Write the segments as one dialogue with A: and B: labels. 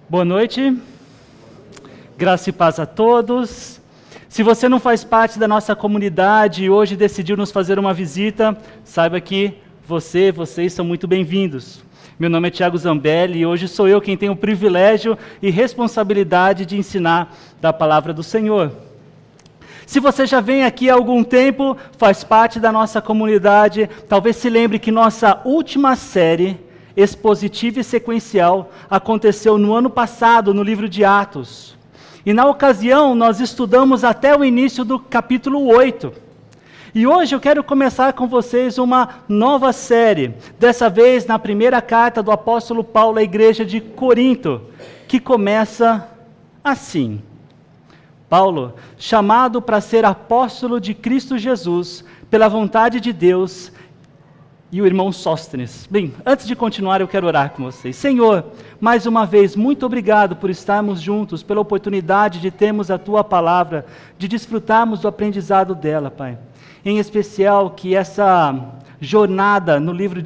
A: Boa noite, graça e paz a todos. Se você não faz parte da nossa comunidade e hoje decidiu nos fazer uma visita, saiba que vocês são muito bem-vindos. Meu nome é Thiago Zambelli e hoje sou eu quem tem o privilégio e responsabilidade de ensinar da palavra do Senhor. Se você já vem aqui há algum tempo, faz parte da nossa comunidade, talvez se lembre que nossa última série expositiva e sequencial aconteceu no ano passado, no livro de Atos. E na ocasião, nós estudamos até o início do capítulo 8. E hoje eu quero começar com vocês uma nova série, dessa vez na primeira carta do apóstolo Paulo à igreja de Corinto, que começa assim. Paulo, chamado para ser apóstolo de Cristo Jesus, pela vontade de Deus, e o irmão Sóstenes. Bem, antes de continuar, eu quero orar com vocês. Senhor, mais uma vez, muito obrigado por estarmos juntos, pela oportunidade de termos a Tua palavra, de desfrutarmos do aprendizado dela, Pai. Em especial, que essa jornada no livro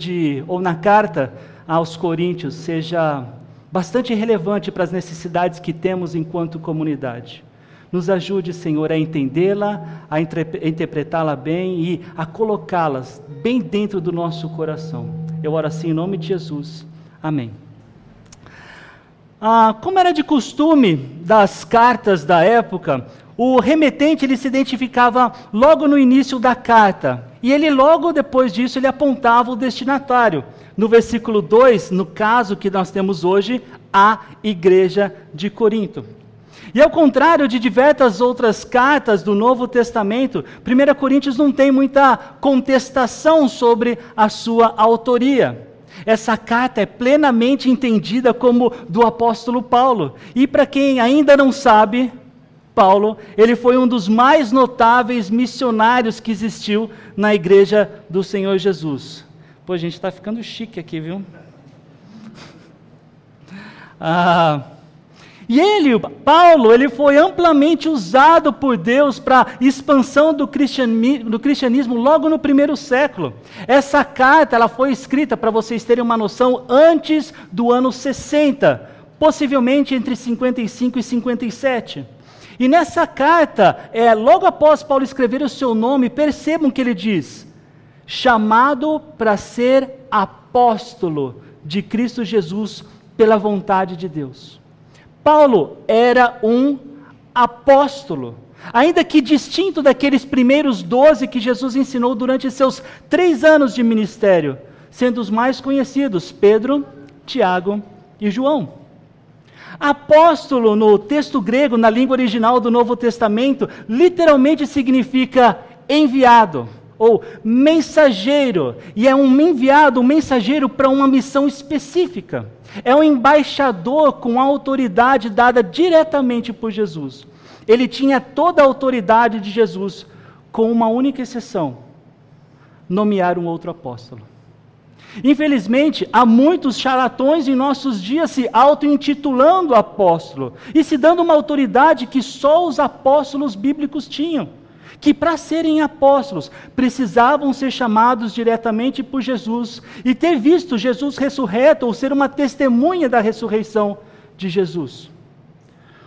A: ou na carta aos Coríntios seja bastante relevante para as necessidades que temos enquanto comunidade. Nos ajude, Senhor, a entendê-la, a interpretá-la bem e a colocá-las bem dentro do nosso coração. Eu oro assim em nome de Jesus. Amém. Como era de costume das cartas da época, o remetente ele se identificava logo no início da carta. E ele logo depois disso ele apontava o destinatário. No versículo 2, no caso que nós temos hoje, a igreja de Corinto. E ao contrário de diversas outras cartas do Novo Testamento, 1 Coríntios não tem muita contestação sobre a sua autoria. Essa carta é plenamente entendida como do apóstolo Paulo. E para quem ainda não sabe, Paulo, ele foi um dos mais notáveis missionários que existiu na igreja do Senhor Jesus. Pô, a gente está ficando chique aqui, viu? E Paulo, ele foi amplamente usado por Deus para expansão do cristianismo logo no primeiro século. Essa carta ela foi escrita, para vocês terem uma noção, antes do ano 60, possivelmente entre 55 e 57. E nessa carta, logo após Paulo escrever o seu nome, percebam que ele diz, chamado para ser apóstolo de Cristo Jesus pela vontade de Deus. Paulo era um apóstolo, ainda que distinto daqueles primeiros 12 que Jesus ensinou durante seus 3 anos de ministério, sendo os mais conhecidos, Pedro, Tiago e João. Apóstolo, no texto grego, na língua original do Novo Testamento, literalmente significa enviado, ou mensageiro, e é um enviado, um mensageiro para uma missão específica. É um embaixador com autoridade dada diretamente por Jesus. Ele tinha toda a autoridade de Jesus, com uma única exceção: nomear um outro apóstolo. Infelizmente, há muitos charlatões em nossos dias se auto-intitulando apóstolo e se dando uma autoridade que só os apóstolos bíblicos tinham. Que para serem apóstolos, precisavam ser chamados diretamente por Jesus e ter visto Jesus ressurreto ou ser uma testemunha da ressurreição de Jesus.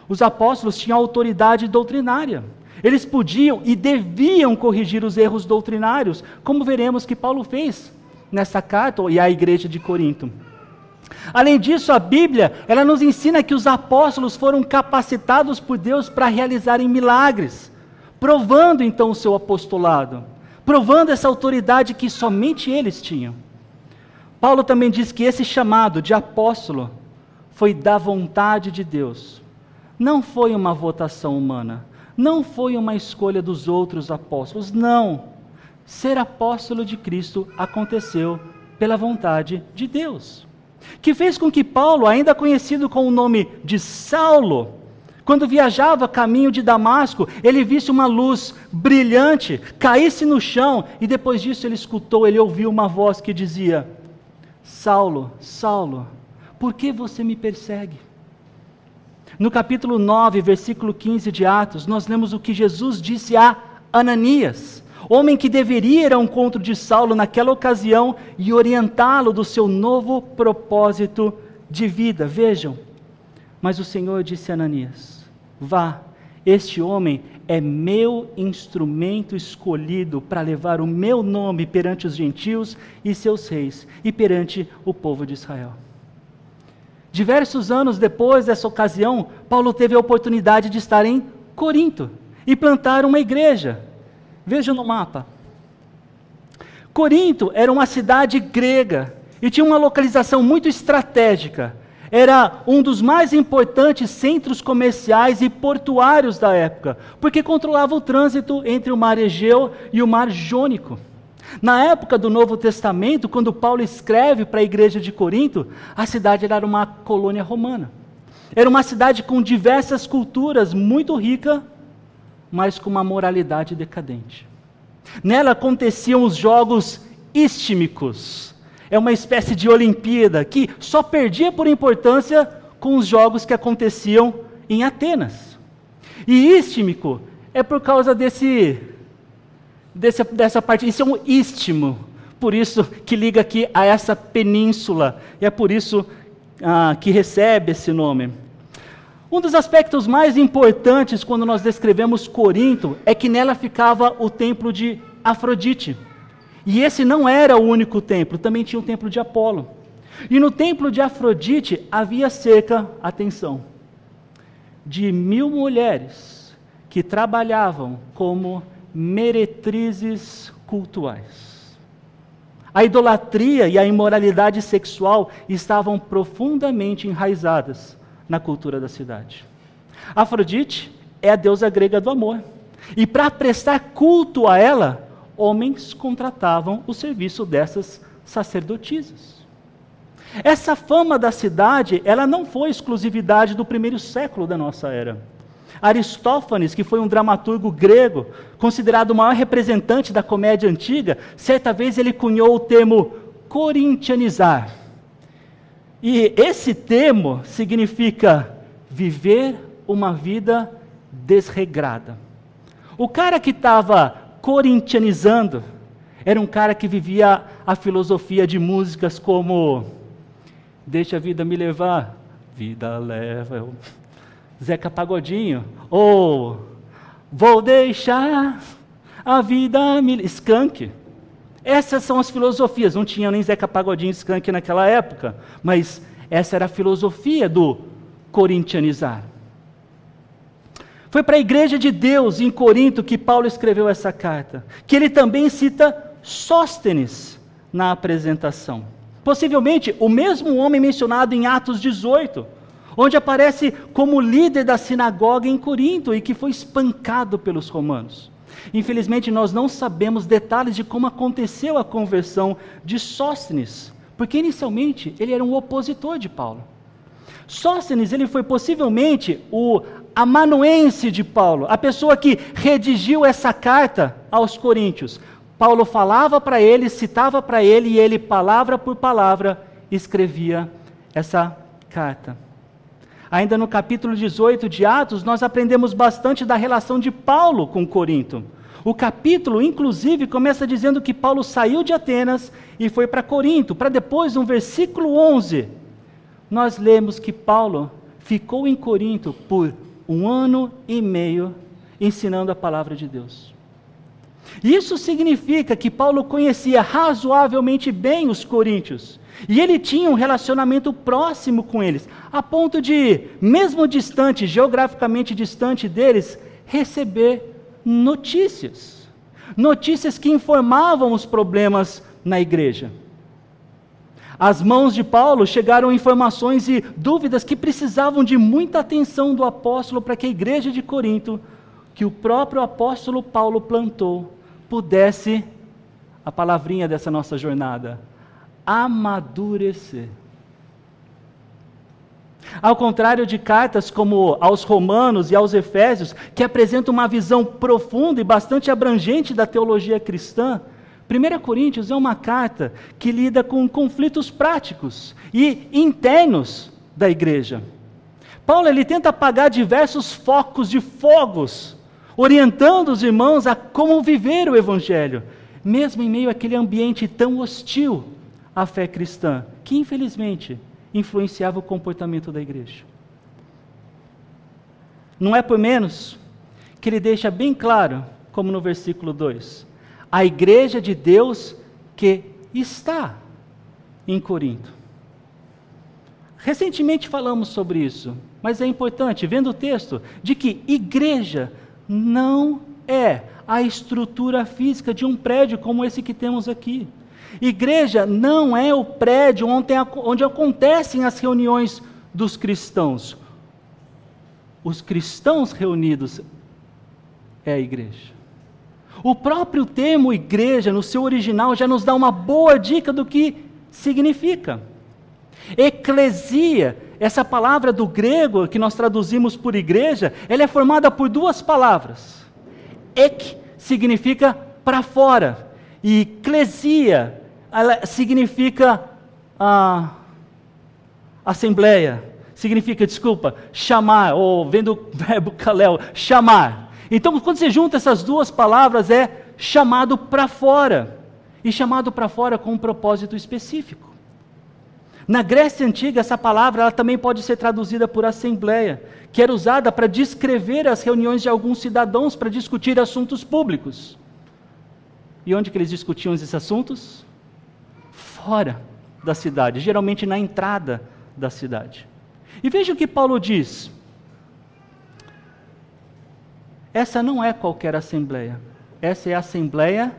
A: Os apóstolos tinham autoridade doutrinária. Eles podiam e deviam corrigir os erros doutrinários, como veremos que Paulo fez nessa carta e à igreja de Corinto. Além disso, a Bíblia, ela nos ensina que os apóstolos foram capacitados por Deus para realizarem milagres, provando então o seu apostolado, provando essa autoridade que somente eles tinham. Paulo também diz que esse chamado de apóstolo foi da vontade de Deus. Não foi uma votação humana, não foi uma escolha dos outros apóstolos, não. Ser apóstolo de Cristo aconteceu pela vontade de Deus, que fez com que Paulo, ainda conhecido com o nome de Saulo, quando viajava a caminho de Damasco, ele visse uma luz brilhante, caísse no chão, e depois disso ele ouviu uma voz que dizia: Saulo, Saulo, por que você me persegue? No capítulo 9, versículo 15 de Atos, nós lemos o que Jesus disse a Ananias, homem que deveria ir ao encontro de Saulo naquela ocasião e orientá-lo do seu novo propósito de vida. Vejam, Mas o Senhor disse a Ananias: vá, este homem é meu instrumento escolhido para levar o meu nome perante os gentios e seus reis e perante o povo de Israel. Diversos anos depois dessa ocasião, Paulo teve a oportunidade de estar em Corinto e plantar uma igreja. Veja no mapa. Corinto era uma cidade grega e tinha uma localização muito estratégica. Era um dos mais importantes centros comerciais e portuários da época, porque controlava o trânsito entre o mar Egeu e o mar Jônico. Na época do Novo Testamento, quando Paulo escreve para a igreja de Corinto, a cidade era uma colônia romana. Era uma cidade com diversas culturas, muito rica, mas com uma moralidade decadente. Nela aconteciam os jogos istímicos. É uma espécie de Olimpíada que só perdia por importância com os jogos que aconteciam em Atenas. E istímico é por causa dessa parte, isso é um istmo, por isso que liga aqui a essa península, e é por isso que recebe esse nome. Um dos aspectos mais importantes quando nós descrevemos Corinto é que nela ficava o templo de Afrodite. E esse não era o único templo, também tinha o templo de Apolo. E no templo de Afrodite havia cerca, atenção, de 1000 mulheres que trabalhavam como meretrizes cultuais. A idolatria e a imoralidade sexual estavam profundamente enraizadas na cultura da cidade. Afrodite é a deusa grega do amor. E para prestar culto a ela, homens contratavam o serviço dessas sacerdotisas. Essa fama da cidade, ela não foi exclusividade do primeiro século da nossa era. Aristófanes, que foi um dramaturgo grego, considerado o maior representante da comédia antiga, certa vez ele cunhou o termo corintianizar. E esse termo significa viver uma vida desregrada. O cara que estava corintianizando era um cara que vivia a filosofia de músicas como deixa a vida me levar, vida leva, Zeca Pagodinho, ou vou deixar a vida me... Skank. Essas são as filosofias, não tinha nem Zeca Pagodinho e Skank naquela época, mas essa era a filosofia do corintianizar. Foi para a igreja de Deus em Corinto que Paulo escreveu essa carta, que ele também cita Sóstenes na apresentação. Possivelmente o mesmo homem mencionado em Atos 18, onde aparece como líder da sinagoga em Corinto e que foi espancado pelos romanos. Infelizmente nós não sabemos detalhes de como aconteceu a conversão de Sóstenes, porque inicialmente ele era um opositor de Paulo. Sóstenes, ele foi possivelmente o amanuense de Paulo, a pessoa que redigiu essa carta aos coríntios. Paulo falava para ele, citava para ele, e ele, palavra por palavra, escrevia essa carta. Ainda no capítulo 18 de Atos, nós aprendemos bastante da relação de Paulo com Corinto. O capítulo, inclusive, começa dizendo que Paulo saiu de Atenas e foi para Corinto, para depois, no versículo 11, nós lemos que Paulo ficou em Corinto por 1 ano e meio, ensinando a palavra de Deus. Isso significa que Paulo conhecia razoavelmente bem os coríntios, e ele tinha um relacionamento próximo com eles, a ponto de, mesmo distante, geograficamente distante deles, receber notícias que informavam os problemas na igreja. Às mãos de Paulo chegaram informações e dúvidas que precisavam de muita atenção do apóstolo para que a igreja de Corinto, que o próprio apóstolo Paulo plantou, pudesse, a palavrinha dessa nossa jornada, amadurecer. Ao contrário de cartas como aos Romanos e aos Efésios, que apresentam uma visão profunda e bastante abrangente da teologia cristã, 1 Coríntios é uma carta que lida com conflitos práticos e internos da igreja. Paulo ele tenta apagar diversos focos de fogos, orientando os irmãos a como viver o Evangelho, mesmo em meio àquele ambiente tão hostil à fé cristã, que infelizmente influenciava o comportamento da igreja. Não é por menos que ele deixa bem claro, como no versículo 2, a igreja de Deus que está em Corinto. Recentemente falamos sobre isso, mas é importante, vendo o texto, de que igreja não é a estrutura física de um prédio como esse que temos aqui. Igreja não é o prédio onde acontecem as reuniões dos cristãos. Os cristãos reunidos é a igreja. O próprio termo igreja, no seu original, já nos dá uma boa dica do que significa. Eclesia, essa palavra do grego que nós traduzimos por igreja, ela é formada por duas palavras. Ek significa para fora, e eclesia ela significa assembleia, significa, chamar, ou vem do verbo kalel, chamar. Então, quando você junta essas duas palavras, é chamado para fora, e chamado para fora com um propósito específico. Na Grécia Antiga, essa palavra ela também pode ser traduzida por assembleia, que era usada para descrever as reuniões de alguns cidadãos para discutir assuntos públicos. E onde que eles discutiam esses assuntos? Fora da cidade, geralmente na entrada da cidade. E veja o que Paulo diz. Essa não é qualquer assembleia, essa é a Assembleia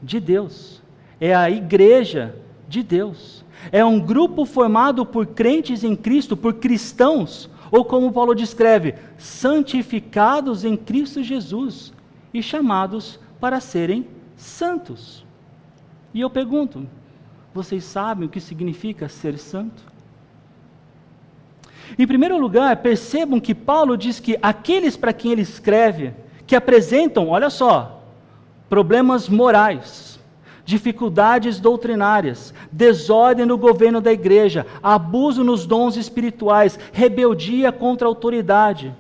A: de Deus, é a igreja de Deus. É um grupo formado por crentes em Cristo, por cristãos, ou como Paulo descreve, santificados em Cristo Jesus e chamados para serem santos. E eu pergunto, vocês sabem o que significa ser santo? Em primeiro lugar, percebam que Paulo diz que aqueles para quem ele escreve, que apresentam, olha só, problemas morais, dificuldades doutrinárias, desordem no governo da igreja, abuso nos dons espirituais, rebeldia contra a autoridade.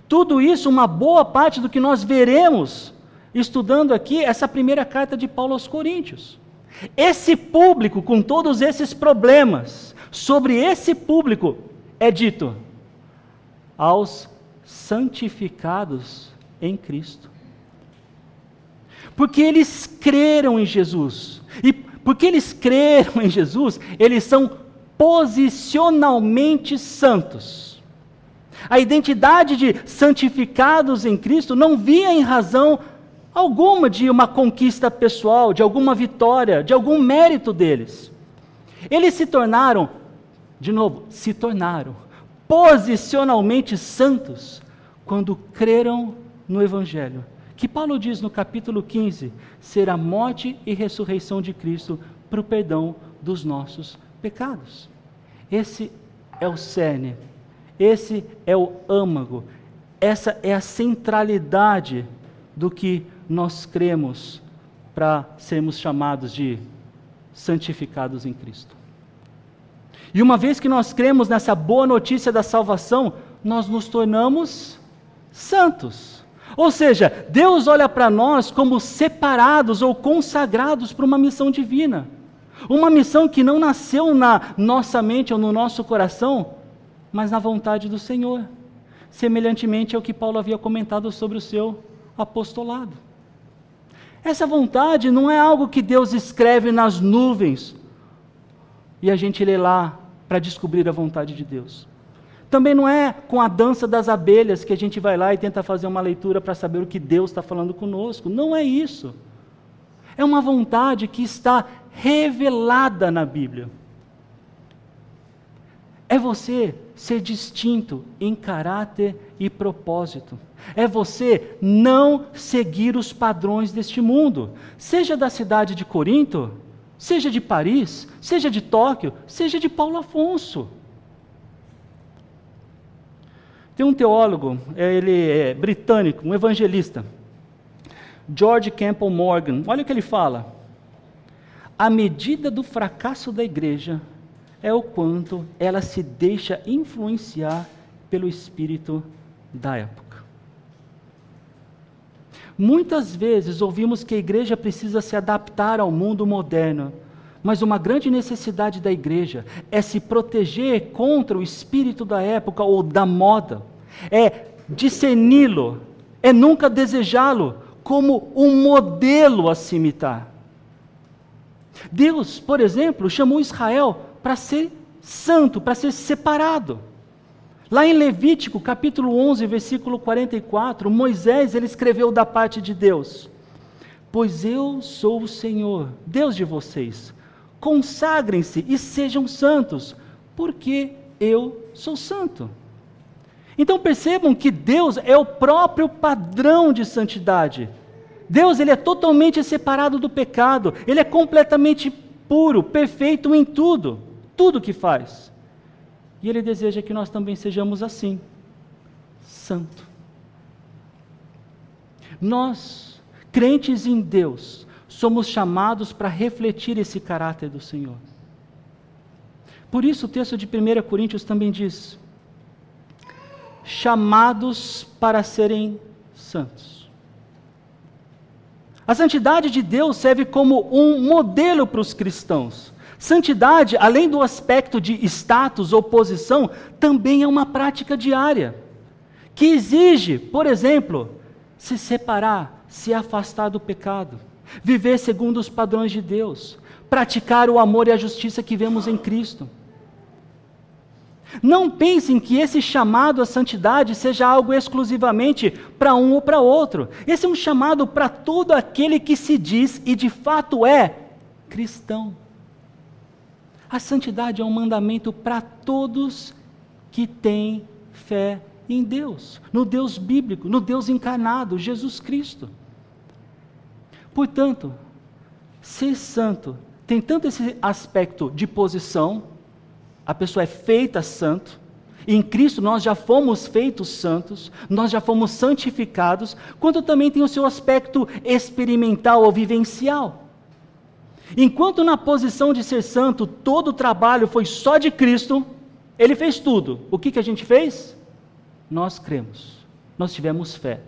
A: Tudo isso, uma boa parte do que nós veremos estudando aqui, essa primeira carta de Paulo aos Coríntios. Esse público, com todos esses problemas, sobre esse público é dito, aos santificados em Cristo. Porque eles creram em Jesus. E porque eles creram em Jesus, eles são posicionalmente santos. A identidade de santificados em Cristo não via em razão alguma de uma conquista pessoal, de alguma vitória, de algum mérito deles. Eles se tornaram posicionalmente santos quando creram no Evangelho, que Paulo diz no capítulo 15, ser a morte e ressurreição de Cristo para o perdão dos nossos pecados. Esse é o cerne, esse é o âmago, essa é a centralidade do que nós cremos para sermos chamados de santificados em Cristo. E uma vez que nós cremos nessa boa notícia da salvação, nós nos tornamos santos. Ou seja, Deus olha para nós como separados ou consagrados para uma missão divina. Uma missão que não nasceu na nossa mente ou no nosso coração, mas na vontade do Senhor. Semelhantemente ao que Paulo havia comentado sobre o seu apostolado. Essa vontade não é algo que Deus escreve nas nuvens e a gente lê lá para descobrir a vontade de Deus. Também não é com a dança das abelhas que a gente vai lá e tenta fazer uma leitura para saber o que Deus está falando conosco. Não é isso. É uma vontade que está revelada na Bíblia. É você ser distinto em caráter e propósito. É você não seguir os padrões deste mundo. Seja da cidade de Corinto, seja de Paris, seja de Tóquio, seja de Paulo Afonso. Tem um teólogo, ele é britânico, um evangelista, George Campbell Morgan. Olha o que ele fala. A medida do fracasso da igreja é o quanto ela se deixa influenciar pelo espírito da época. Muitas vezes ouvimos que a igreja precisa se adaptar ao mundo moderno, mas uma grande necessidade da igreja é se proteger contra o espírito da época ou da moda, é discerni-lo, é nunca desejá-lo como um modelo a se imitar. Deus, por exemplo, chamou Israel para ser santo, para ser separado. Lá em Levítico, capítulo 11, versículo 44, Moisés, ele escreveu da parte de Deus: pois eu sou o Senhor, Deus de vocês, consagrem-se e sejam santos, porque eu sou santo. Então percebam que Deus é o próprio padrão de santidade. Deus, ele é totalmente separado do pecado, ele é completamente puro, perfeito em tudo, tudo que faz. E ele deseja que nós também sejamos assim, santo. Nós, crentes em Deus, somos chamados para refletir esse caráter do Senhor. Por isso o texto de 1 Coríntios também diz: chamados para serem santos. A santidade de Deus serve como um modelo para os cristãos. Santidade, além do aspecto de status ou posição, também é uma prática diária, que exige, por exemplo, se separar, se afastar do pecado, viver segundo os padrões de Deus, praticar o amor e a justiça que vemos em Cristo. Não pensem que esse chamado à santidade seja algo exclusivamente para um ou para outro. Esse é um chamado para todo aquele que se diz e de fato é cristão. A santidade é um mandamento para todos que têm fé em Deus, no Deus bíblico, no Deus encarnado, Jesus Cristo. Portanto, ser santo tem tanto esse aspecto de posição, a pessoa é feita santo, e em Cristo nós já fomos feitos santos, nós já fomos santificados, quanto também tem o seu aspecto experimental ou vivencial. Enquanto na posição de ser santo, todo o trabalho foi só de Cristo, Ele fez tudo. O que a gente fez? Nós cremos, nós tivemos fé.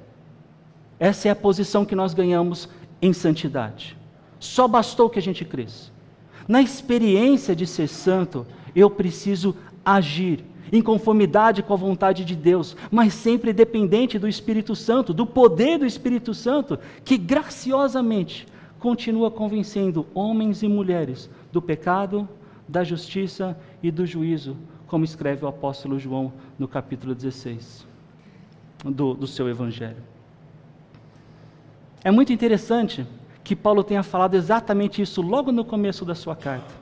A: Essa é a posição que nós ganhamos em santidade. Só bastou que a gente cresça. Na experiência de ser santo, eu preciso agir em conformidade com a vontade de Deus, mas sempre dependente do Espírito Santo, do poder do Espírito Santo, que graciosamente continua convencendo homens e mulheres do pecado, da justiça e do juízo, como escreve o apóstolo João no capítulo 16 do seu evangelho. É muito interessante que Paulo tenha falado exatamente isso logo no começo da sua carta,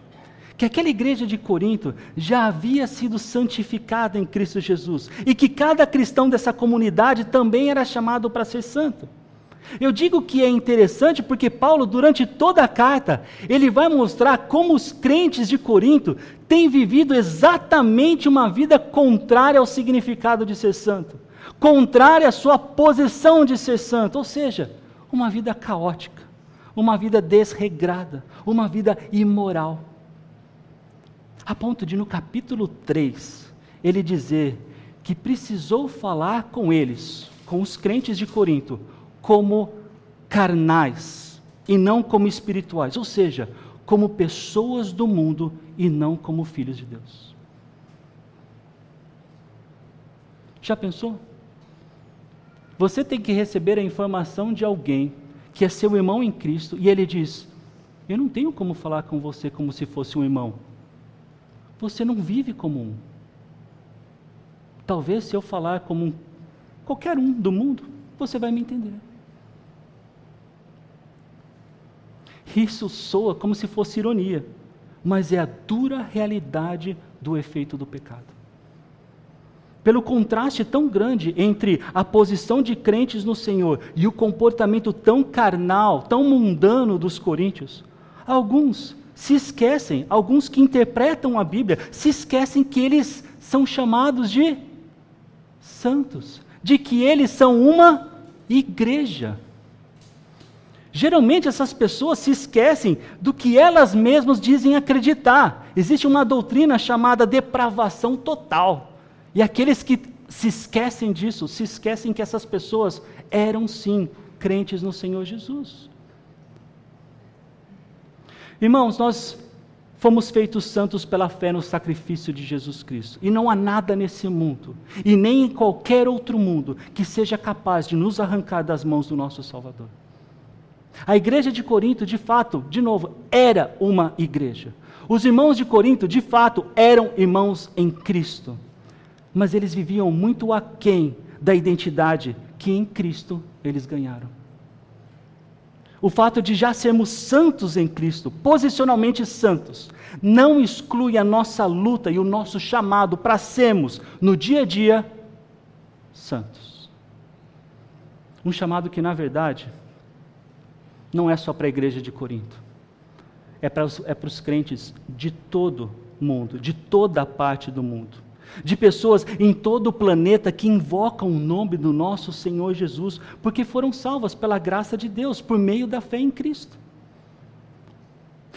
A: que aquela igreja de Corinto já havia sido santificada em Cristo Jesus, e que cada cristão dessa comunidade também era chamado para ser santo. Eu digo que é interessante porque Paulo, durante toda a carta, ele vai mostrar como os crentes de Corinto têm vivido exatamente uma vida contrária ao significado de ser santo, contrária à sua posição de ser santo, ou seja, uma vida caótica, uma vida desregrada, uma vida imoral. A ponto de no capítulo 3, ele dizer que precisou falar com eles, com os crentes de Corinto, como carnais e não como espirituais, ou seja, como pessoas do mundo e não como filhos de Deus. Já pensou? Você tem que receber a informação de alguém que é seu irmão em Cristo e ele diz: eu não tenho como falar com você como se fosse um irmão. Você não vive como um. Talvez se eu falar como qualquer um do mundo, você vai me entender. Isso soa como se fosse ironia, mas é a dura realidade do efeito do pecado. Pelo contraste tão grande entre a posição de crentes no Senhor e o comportamento tão carnal, tão mundano dos coríntios, alguns se esquecem, alguns que interpretam a Bíblia, se esquecem que eles são chamados de santos, de que eles são uma igreja. Geralmente essas pessoas se esquecem do que elas mesmas dizem acreditar. Existe uma doutrina chamada depravação total. E aqueles que se esquecem disso, se esquecem que essas pessoas eram sim crentes no Senhor Jesus. Irmãos, nós fomos feitos santos pela fé no sacrifício de Jesus Cristo. E não há nada nesse mundo, e nem em qualquer outro mundo, que seja capaz de nos arrancar das mãos do nosso Salvador. A igreja de Corinto, de fato, de novo, era uma igreja. Os irmãos de Corinto, de fato, eram irmãos em Cristo. Mas eles viviam muito aquém da identidade que em Cristo eles ganharam. O fato de já sermos santos em Cristo, posicionalmente santos, não exclui a nossa luta e o nosso chamado para sermos, no dia a dia, santos. Um chamado que, na verdade, não é só para a igreja de Corinto. É para os crentes de todo mundo, de toda parte do mundo. De pessoas em todo o planeta que invocam o nome do nosso Senhor Jesus, porque foram salvas pela graça de Deus, por meio da fé em Cristo.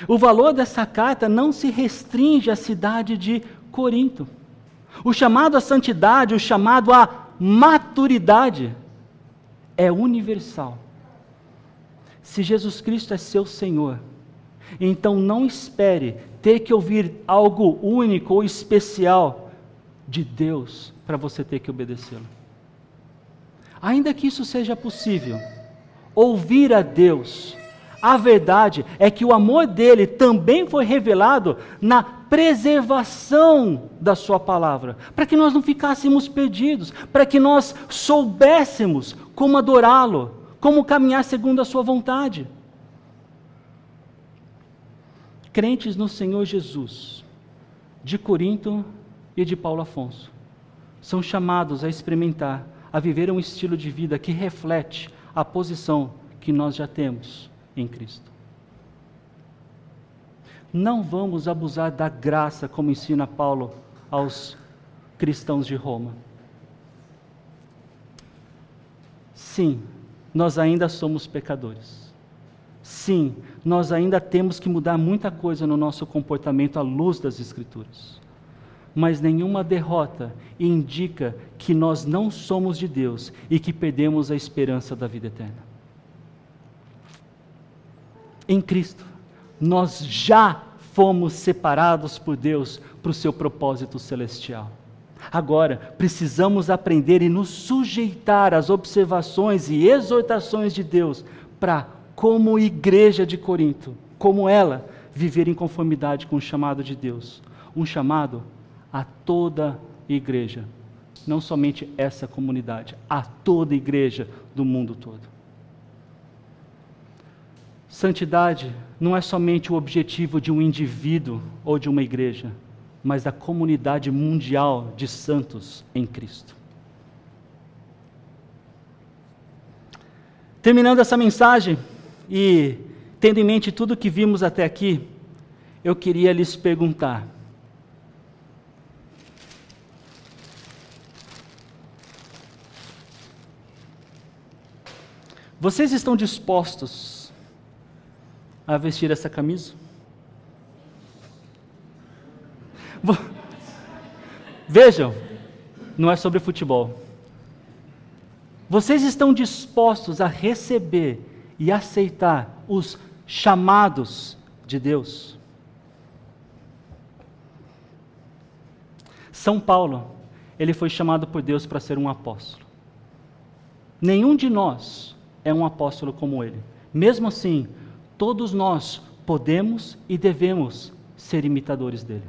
A: O valor dessa carta não se restringe à cidade de Corinto. O chamado à santidade, o chamado à maturidade, é universal. Se Jesus Cristo é seu Senhor, então não espere ter que ouvir algo único ou especial de Deus para você ter que obedecê-lo. Ainda que isso seja possível, ouvir a Deus, a verdade é que o amor dele também foi revelado na preservação da sua palavra, para que nós não ficássemos perdidos, para que nós soubéssemos como adorá-lo, como caminhar segundo a sua vontade. Crentes no Senhor Jesus, de Corinto e de Paulo Afonso, são chamados a experimentar, a viver um estilo de vida que reflete a posição que nós já temos em Cristo. Não vamos abusar da graça como ensina Paulo aos cristãos de Roma. Sim, nós ainda somos pecadores. Sim, nós ainda temos que mudar muita coisa no nosso comportamento à luz das Escrituras. Mas nenhuma derrota indica que nós não somos de Deus e que perdemos a esperança da vida eterna. Em Cristo, nós já fomos separados por Deus para o seu propósito celestial. Agora, precisamos aprender e nos sujeitar às observações e exortações de Deus para, como igreja de Corinto, como ela, viver em conformidade com o chamado de Deus. Um chamado a toda igreja, não somente essa comunidade, a toda igreja do mundo todo. Santidade não é somente o objetivo de um indivíduo ou de uma igreja, mas da comunidade mundial de santos em Cristo. Terminando essa mensagem e tendo em mente tudo o que vimos até aqui, eu queria lhes perguntar: vocês estão dispostos a vestir essa camisa? Vejam, não é sobre futebol. Vocês estão dispostos a receber e aceitar os chamados de Deus? São Paulo, ele foi chamado por Deus para ser um apóstolo. Nenhum de nós é um apóstolo como ele. Mesmo assim, todos nós podemos e devemos ser imitadores dele.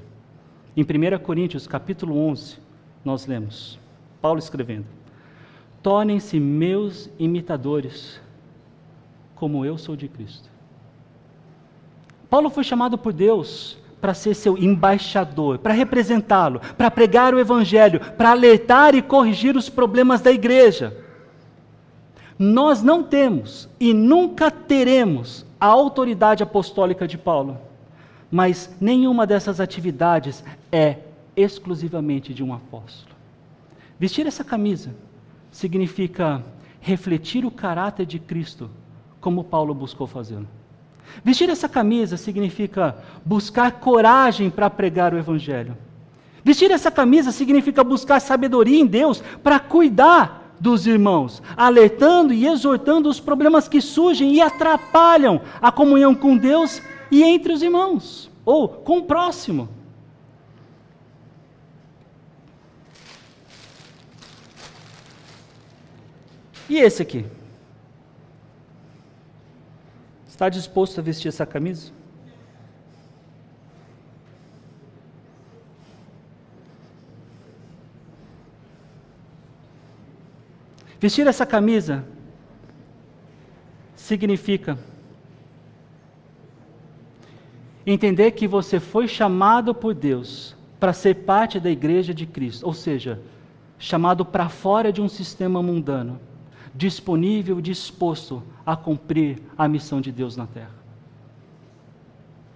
A: Em 1 Coríntios, capítulo 11, nós lemos, Paulo escrevendo: tornem-se meus imitadores, como eu sou de Cristo. Paulo foi chamado por Deus para ser seu embaixador, para representá-lo, para pregar o evangelho, para alertar e corrigir os problemas da igreja. Nós não temos e nunca teremos a autoridade apostólica de Paulo, mas nenhuma dessas atividades é exclusivamente de um apóstolo. Vestir essa camisa significa refletir o caráter de Cristo, como Paulo buscou fazê-lo. Vestir essa camisa significa buscar coragem para pregar o evangelho. Vestir essa camisa significa buscar sabedoria em Deus para cuidar dos irmãos, alertando e exortando os problemas que surgem e atrapalham a comunhão com Deus e entre os irmãos. ou com o próximo. E esse aqui? Está disposto a vestir essa camisa? Vestir essa camisa significa entender que você foi chamado por Deus para ser parte da igreja de Cristo, ou seja, chamado para fora de um sistema mundano, disponível e disposto a cumprir a missão de Deus na terra.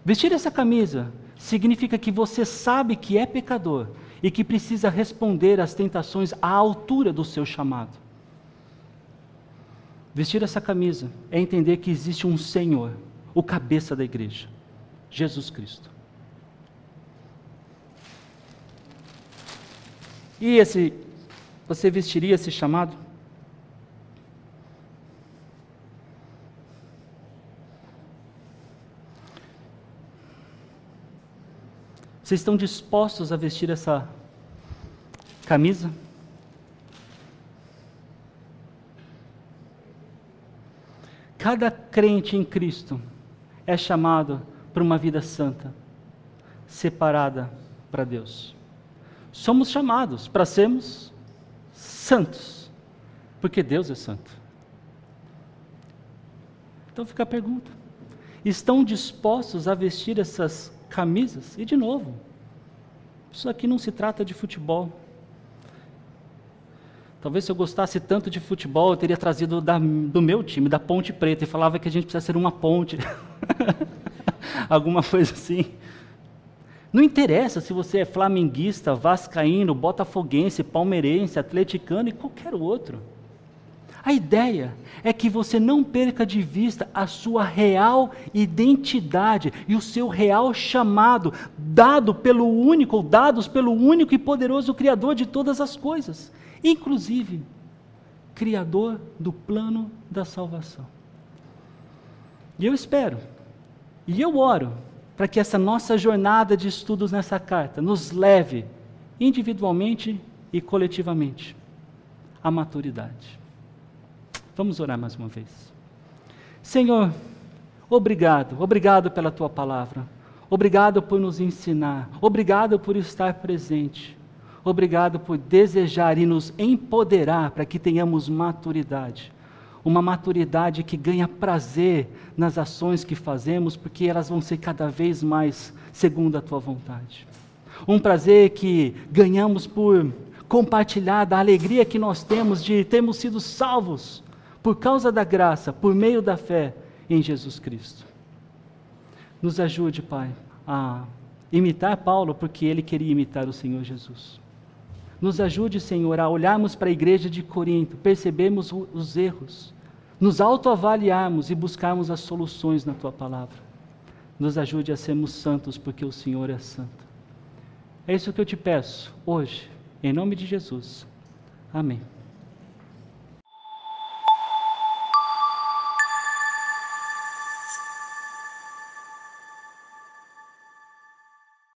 A: Vestir essa camisa significa que você sabe que é pecador e que precisa responder às tentações à altura do seu chamado. Vestir essa camisa é entender que existe um Senhor, o cabeça da igreja, Jesus Cristo. E você vestiria esse chamado? Vocês estão dispostos a vestir essa camisa? Cada crente em Cristo é chamado para uma vida santa, separada para Deus. Somos chamados para sermos santos, porque Deus é santo. Então fica a pergunta: estão dispostos a vestir essas camisas? E de novo, isso aqui não se trata de futebol. Talvez se eu gostasse tanto de futebol, eu teria trazido do meu time, da Ponte Preta, e falava que a gente precisa ser uma ponte. Alguma coisa assim. Não interessa se você é flamenguista, vascaíno, botafoguense, palmeirense, atleticano e qualquer outro. A ideia é que você não perca de vista a sua real identidade e o seu real chamado, dados pelo único e poderoso Criador de todas as coisas, inclusive Criador do plano da salvação. E eu espero, e eu oro, para que essa nossa jornada de estudos nessa carta nos leve, individualmente e coletivamente, à maturidade. Vamos orar mais uma vez. Senhor, obrigado pela Tua palavra, obrigado por nos ensinar, obrigado por estar presente, obrigado por desejar e nos empoderar para que tenhamos maturidade, uma maturidade que ganha prazer nas ações que fazemos, porque elas vão ser cada vez mais segundo a Tua vontade. Um prazer que ganhamos por compartilhar da alegria que nós temos de termos sido salvos por causa da graça, por meio da fé em Jesus Cristo. Nos ajude, Pai, a imitar Paulo, porque ele queria imitar o Senhor Jesus. Nos ajude, Senhor, a olharmos para a igreja de Corinto, percebermos os erros, nos autoavaliarmos e buscarmos as soluções na Tua palavra. Nos ajude a sermos santos, porque o Senhor é santo. É isso que eu te peço hoje, em nome de Jesus. Amém.